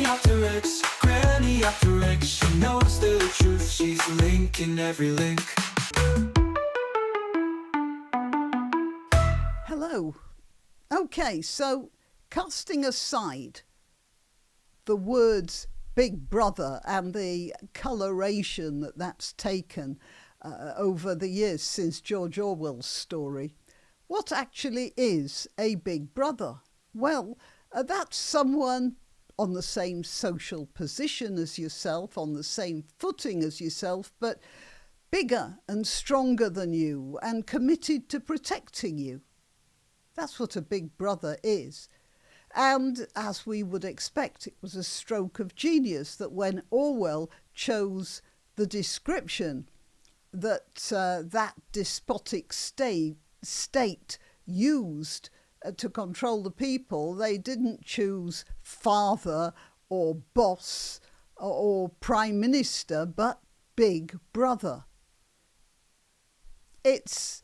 granniopteryx, granniopteryx. She knows the truth, she's linking every link. Hello. Okay, so casting aside the words Big Brother and the coloration that that's taken over the years since George Orwell's story, what actually is a Big Brother? Well, that's someone on the same social position as yourself, on the same footing as yourself, but bigger and stronger than you and committed to protecting you. That's what a Big Brother is. And as we would expect, it was a stroke of genius that when Orwell chose the description that that despotic state used to control the people, they didn't choose father or boss or prime minister, but Big Brother. It's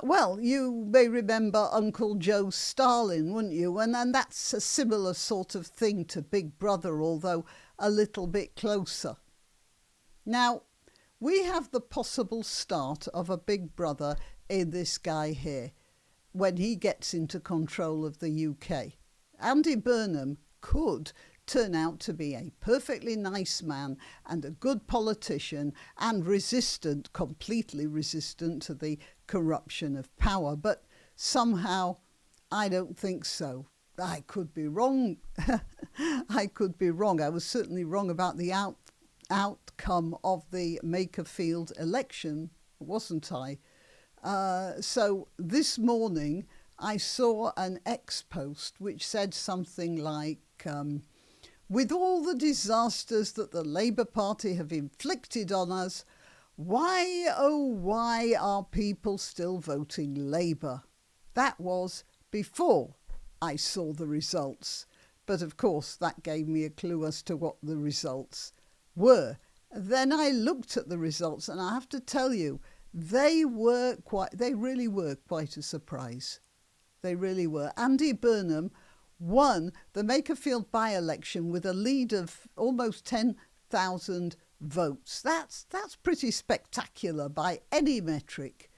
well, you may remember Uncle Joe Stalin, wouldn't you? And that's a similar sort of thing to Big Brother, although a little bit closer. Now, we have the possible start of a Big Brother in this guy here when he gets into control of the UK. Andy Burnham could turn out to be a perfectly nice man and a good politician and completely resistant to the corruption of power. But somehow I don't think so. I could be wrong. I could be wrong. I was certainly wrong about the outcome of the Makerfield election, wasn't I? So this morning I saw an X post which said something like, with all the disasters that the Labour Party have inflicted on us, why, oh why are people still voting Labour? That was before I saw the results. But of course that gave me a clue as to what the results were. Then I looked at the results and I have to tell you, they really were quite a surprise. They really were. Andy Burnham won the Makerfield by-election with a lead of almost 10,000 votes. That's pretty spectacular by any metric.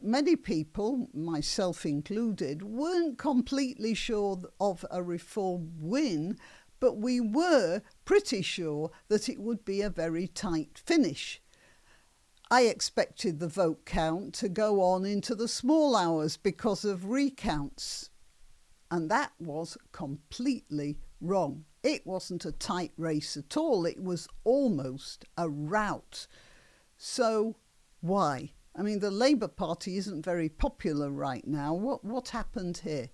Many people, myself included, weren't completely sure of a Reform win, but we were pretty sure that it would be a very tight finish. I expected the vote count to go on into the small hours because of recounts. And that was completely wrong. It wasn't a tight race at all. It was almost a rout. So why? I mean, the Labour Party isn't very popular right now. What happened here?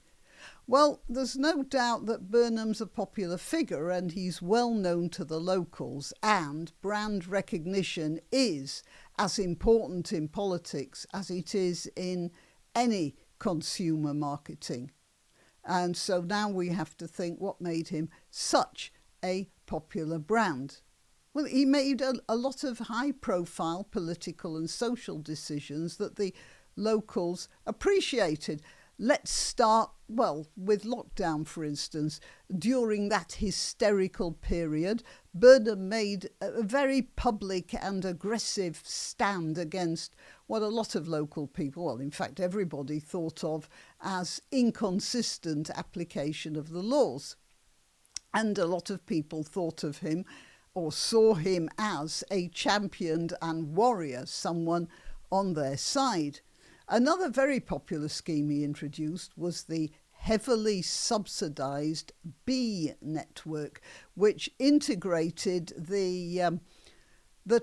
Well, there's no doubt that Burnham's a popular figure and he's well known to the locals, and brand recognition is as important in politics as it is in any consumer marketing. And so now we have to think what made him such a popular brand. Well, he made a lot of high-profile political and social decisions that the locals appreciated. Let's start, well, with lockdown, for instance. During that hysterical period, Burnham made a very public and aggressive stand against what a lot of local people, well, in fact, everybody thought of as inconsistent application of the laws. And a lot of people thought of him or saw him as a champion and warrior, someone on their side. Another very popular scheme he introduced was the heavily subsidised B network, which integrated the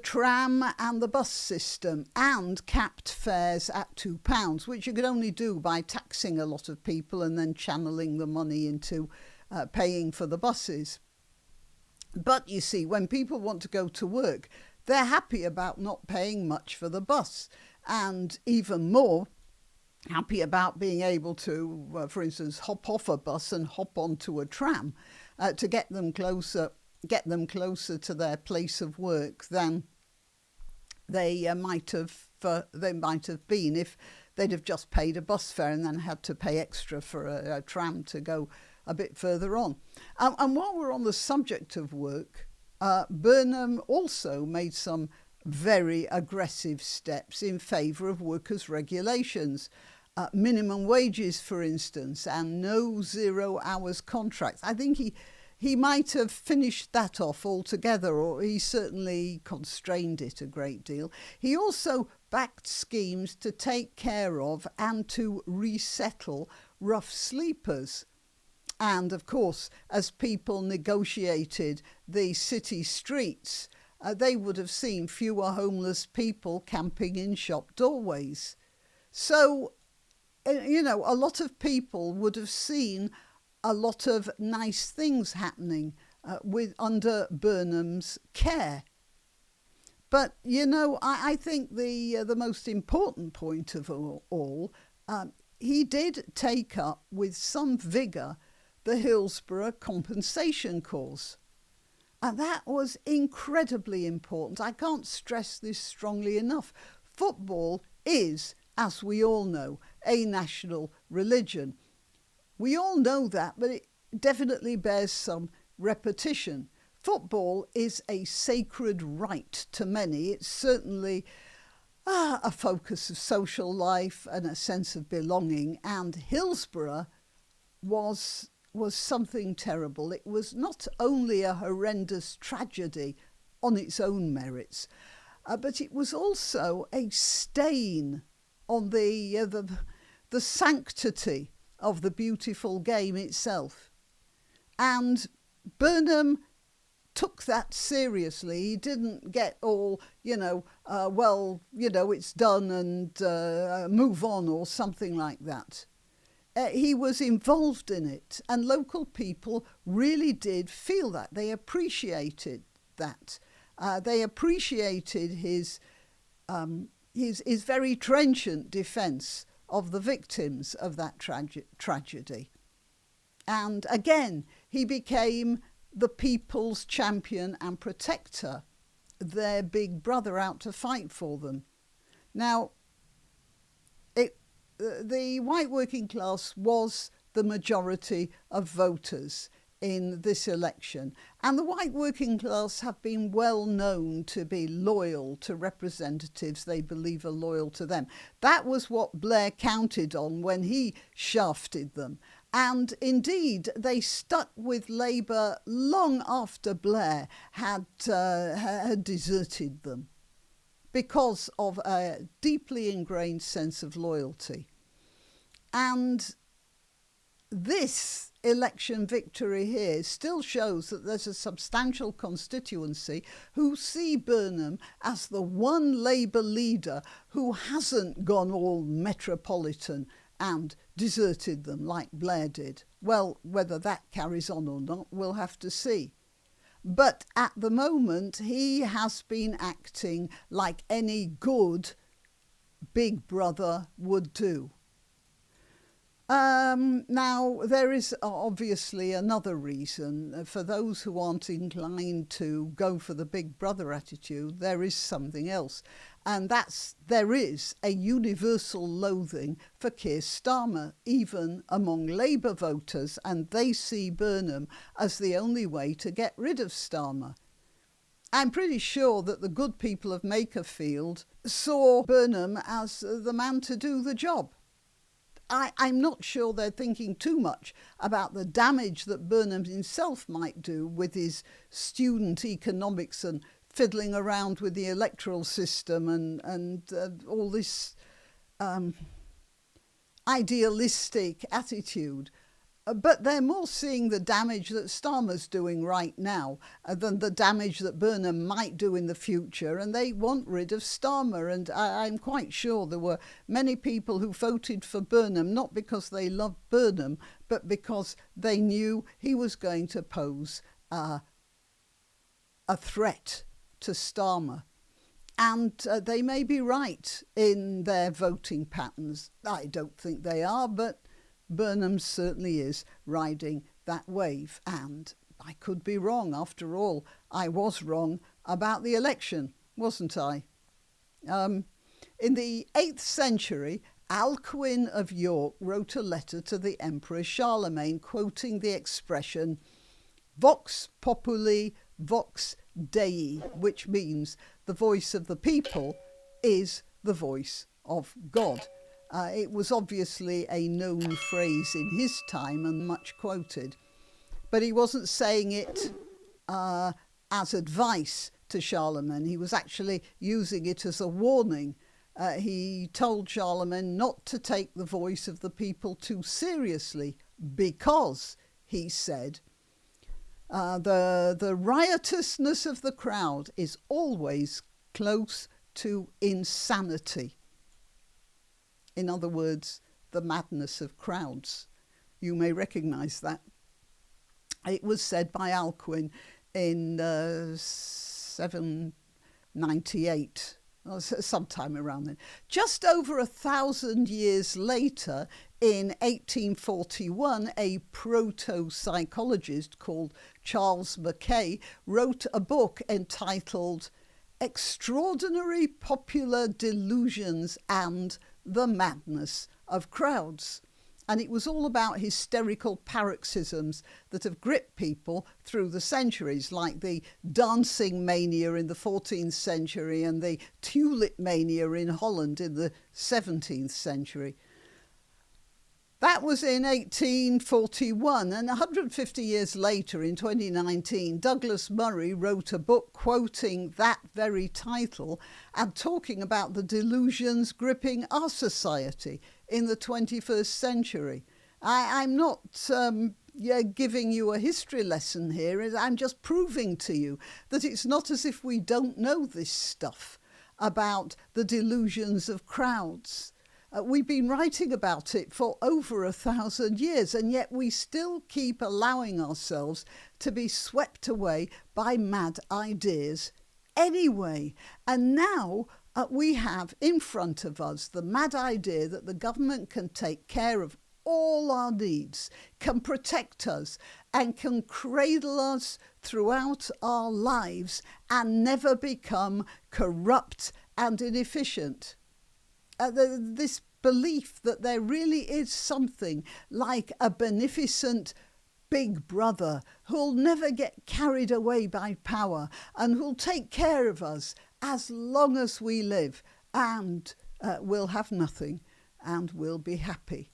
tram and the bus system and capped fares at £2, which you could only do by taxing a lot of people and then channeling the money into paying for the buses. But you see, when people want to go to work, they're happy about not paying much for the bus, and even more happy about being able to, for instance, hop off a bus and hop onto a tram to get them closer to their place of work than they might have been if they'd have just paid a bus fare and then had to pay extra for a tram to go a bit further on. And while we're on the subject of work, Burnham also made some very aggressive steps in favour of workers' regulations. Minimum wages, for instance, and no 0 hours contracts. I think he might have finished that off altogether, or he certainly constrained it a great deal. He also backed schemes to take care of and to resettle rough sleepers. And of course, as people negotiated the city streets, they would have seen fewer homeless people camping in shop doorways. So, a lot of people would have seen a lot of nice things happening under Burnham's care. But, I think the most important point of all, he did take up with some vigour the Hillsborough compensation cause. And that was incredibly important. I can't stress this strongly enough. Football is, as we all know, a national religion. We all know that, but it definitely bears some repetition. Football is a sacred right to many. It's certainly a focus of social life and a sense of belonging. And Hillsborough was something terrible. It was not only a horrendous tragedy on its own merits, but it was also a stain on the sanctity of the beautiful game itself. And Burnham took that seriously. He didn't get all, it's done and move on or something like that. He was involved in it, and local people really did feel that. They appreciated that. They appreciated his very trenchant defence of the victims of that tragedy. And again, he became the people's champion and protector, their big brother out to fight for them. Now, the white working class was the majority of voters in this election, and the white working class have been well known to be loyal to representatives they believe are loyal to them. That was what Blair counted on when he shafted them, and indeed they stuck with Labour long after Blair had deserted them, because of a deeply ingrained sense of loyalty. And this election victory here still shows that there's a substantial constituency who see Burnham as the one Labour leader who hasn't gone all metropolitan and deserted them like Blair did. Well, whether that carries on or not, we'll have to see. But at the moment, he has been acting like any good big brother would do. Now, there is obviously another reason. For those who aren't inclined to go for the big brother attitude, there is something else. And there is a universal loathing for Keir Starmer, even among Labour voters, and they see Burnham as the only way to get rid of Starmer. I'm pretty sure that the good people of Makerfield saw Burnham as the man to do the job. I'm not sure they're thinking too much about the damage that Burnham himself might do with his student economics and fiddling around with the electoral system and all this idealistic attitude. But they're more seeing the damage that Starmer's doing right now than the damage that Burnham might do in the future, and they want rid of Starmer. And I'm quite sure there were many people who voted for Burnham, not because they loved Burnham, but because they knew he was going to pose a threat to Starmer. And they may be right in their voting patterns. I don't think they are, but Burnham certainly is riding that wave. And I could be wrong. After all, I was wrong about the election, wasn't I? In the 8th century, Alcuin of York wrote a letter to the Emperor Charlemagne quoting the expression Vox populi, vox Dei, which means the voice of the people is the voice of God. It was obviously a known phrase in his time and much quoted, but he wasn't saying it as advice to Charlemagne. He was actually using it as a warning. He told Charlemagne not to take the voice of the people too seriously because, he said, the riotousness of the crowd is always close to insanity. In other words, the madness of crowds. You may recognise that. It was said by Alcuin in 798, or sometime around then. Just over 1,000 years later, in 1841, a proto-psychologist called Charles Mackay wrote a book entitled Extraordinary Popular Delusions and the Madness of Crowds. And it was all about hysterical paroxysms that have gripped people through the centuries, like the dancing mania in the 14th century and the tulip mania in Holland in the 17th century. That was in 1841, and 150 years later, in 2019, Douglas Murray wrote a book quoting that very title and talking about the delusions gripping our society in the 21st century. I'm not giving you a history lesson here. I'm just proving to you that it's not as if we don't know this stuff about the delusions of crowds. We've been writing about it for over 1,000 years, and yet we still keep allowing ourselves to be swept away by mad ideas anyway. And now we have in front of us the mad idea that the government can take care of all our needs, can protect us, and can cradle us throughout our lives and never become corrupt and inefficient. This belief that there really is something like a beneficent big brother who'll never get carried away by power and who'll take care of us as long as we live, and we'll have nothing and we'll be happy.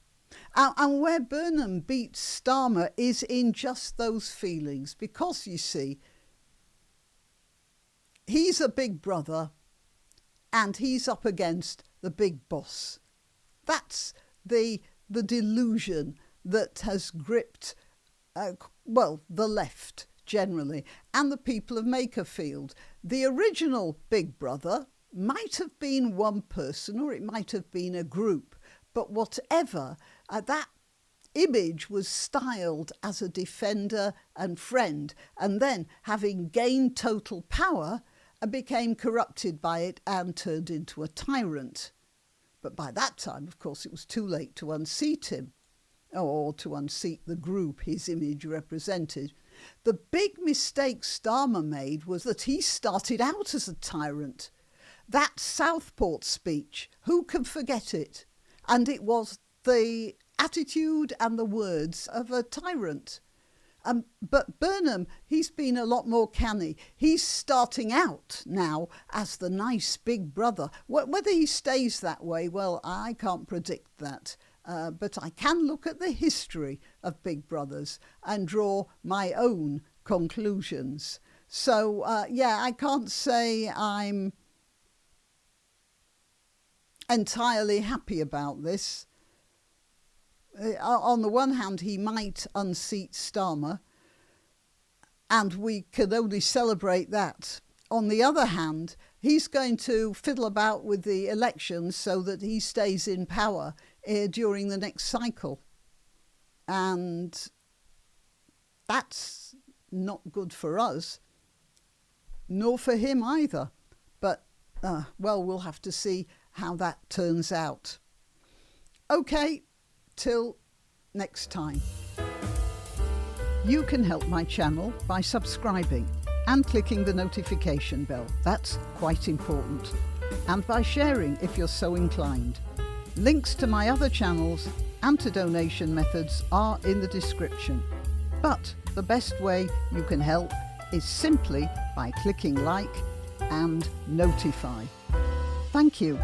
And where Burnham beats Starmer is in just those feelings, because you see, he's a big brother and he's up against the big boss. That's the delusion that has gripped, the left generally, and the people of Makerfield. The original Big Brother might have been one person or it might have been a group, but whatever, that image was styled as a defender and friend, and then, having gained total power, became corrupted by it and turned into a tyrant. But by that time, of course, it was too late to unseat him, or to unseat the group his image represented. The big mistake Starmer made was that he started out as a tyrant. That Southport speech, who can forget it? And it was the attitude and the words of a tyrant. But Burnham, he's been a lot more canny. He's starting out now as the nice big brother. Whether he stays that way, well, I can't predict that. But I can look at the history of big brothers and draw my own conclusions. So, I can't say I'm entirely happy about this. On the one hand, he might unseat Starmer, and we can only celebrate that. On the other hand, he's going to fiddle about with the elections so that he stays in power during the next cycle. And that's not good for us, nor for him either. But, we'll have to see how that turns out. Okay. Till next time. You can help my channel by subscribing and clicking the notification bell. That's quite important. And by sharing if you're so inclined. Links to my other channels and to donation methods are in the description. But the best way you can help is simply by clicking like and notify. Thank you.